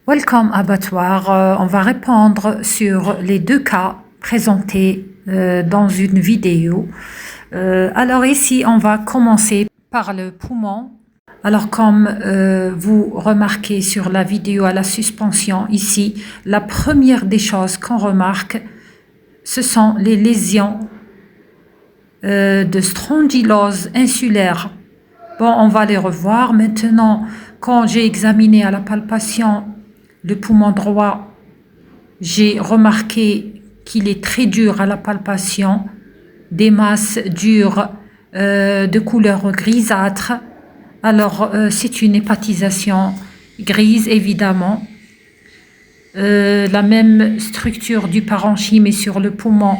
Welcome Abattoir. On va répondre sur les deux cas présentés dans une vidéo. Alors ici, on va commencer par le poumon. Alors comme vous remarquez sur la vidéo à la suspension ici, la première des choses qu'on remarque, ce sont les lésions de strongylosis insulaire. Bon, on va les revoir. Maintenant, quand j'ai examiné à la palpation le poumon droit, j'ai remarqué qu'il est très dur à la palpation, des masses dures de couleur grisâtre. Alors, c'est une hépatisation grise, évidemment. La même structure du parenchyme est sur le poumon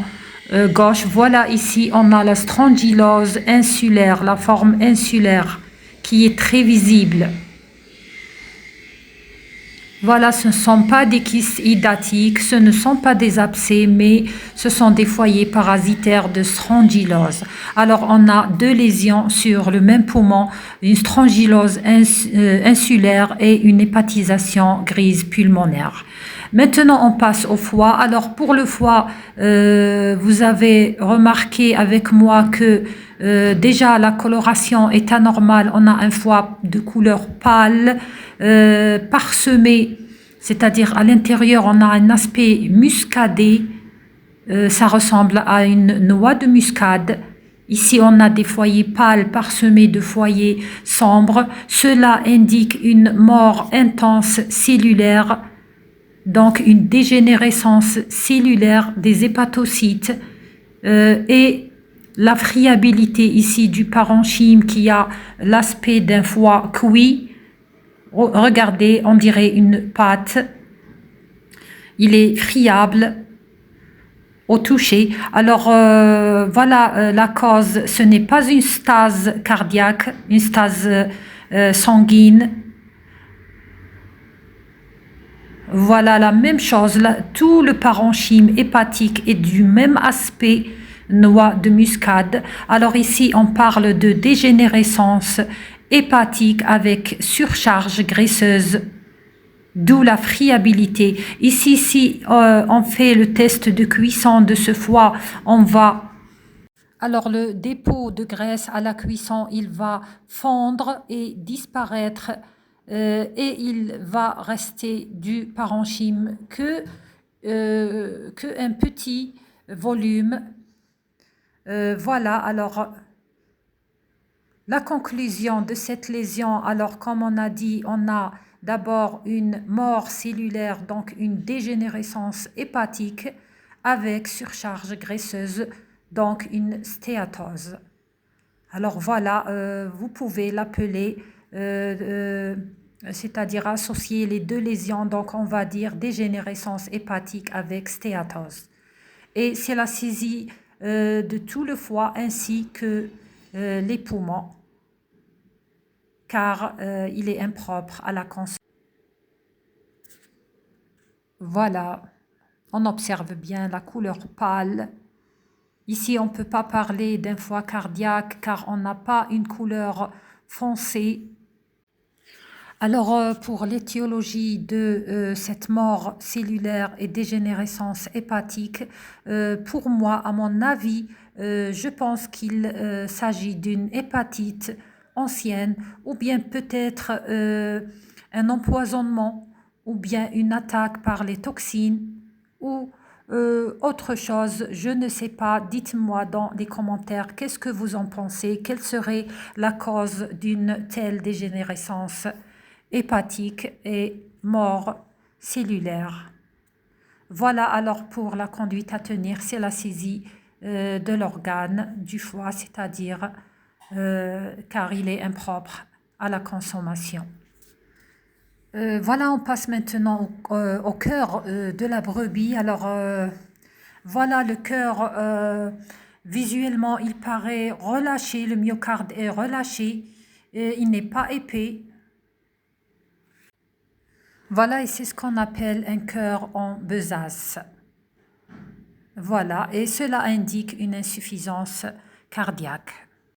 gauche. Voilà, ici, on a la strongylosis insulaire, la forme insulaire, qui est très visible. Voilà, ce ne sont pas des kystes hydatiques, ce ne sont pas des abcès, mais ce sont des foyers parasitaires de strongylosis. Alors, on a deux lésions sur le même poumon, une strongylosis insulaire et une hépatisation grise pulmonaire. Maintenant, on passe au foie. Alors, pour le foie, vous avez remarqué avec moi que déjà la coloration est anormale. On a un foie de couleur pâle, parsemé, c'est-à-dire à l'intérieur, on a un aspect muscadé. Ça ressemble à une noix de muscade. Ici, on a des foyers pâles parsemés de foyers sombres. Cela indique une mort intense cellulaire, donc une dégénérescence cellulaire des hépatocytes et la friabilité ici du parenchyme qui a l'aspect d'un foie cuit. Regardez, on dirait une pâte. Il est friable au toucher. Alors voilà la cause. Ce n'est pas une stase cardiaque, une stase sanguine. Voilà la même chose. Là, tout le parenchyme hépatique est du même aspect, noix de muscade. Alors ici, on parle de dégénérescence hépatique avec surcharge graisseuse, d'où la friabilité. Ici, si on fait le test de cuisson de ce foie, on va... Alors le dépôt de graisse à la cuisson, il va fondre et disparaître et il va rester du parenchyme que un petit volume. Voilà, alors... La conclusion de cette lésion, alors comme on a dit, on a d'abord une mort cellulaire, donc une dégénérescence hépatique avec surcharge graisseuse, donc une stéatose. Alors voilà, vous pouvez l'appeler, c'est-à-dire associer les deux lésions, donc on va dire dégénérescence hépatique avec stéatose. Et c'est la saisie de tout le foie ainsi que les poumons, car il est impropre à la consommation. Voilà, on observe bien la couleur pâle. Ici, on ne peut pas parler d'un foie cardiaque car on n'a pas une couleur foncée. Alors, pour l'étiologie de cette mort cellulaire et dégénérescence hépatique, pour moi, à mon avis, je pense qu'il s'agit d'une hépatite ancienne ou bien peut-être un empoisonnement ou bien une attaque par les toxines ou autre chose, je ne sais pas. Dites-moi dans les commentaires qu'est-ce que vous en pensez, quelle serait la cause d'une telle dégénérescence hépatique et mort cellulaire. Voilà alors pour la conduite à tenir, c'est la saisie de l'organe du foie, c'est-à-dire car il est impropre à la consommation. Voilà, on passe maintenant au cœur de la brebis. Alors voilà, le cœur, visuellement, il paraît relâché, le myocarde est relâché, il n'est pas épais. Voilà, et c'est ce qu'on appelle un cœur en besace. Voilà, et cela indique une insuffisance cardiaque.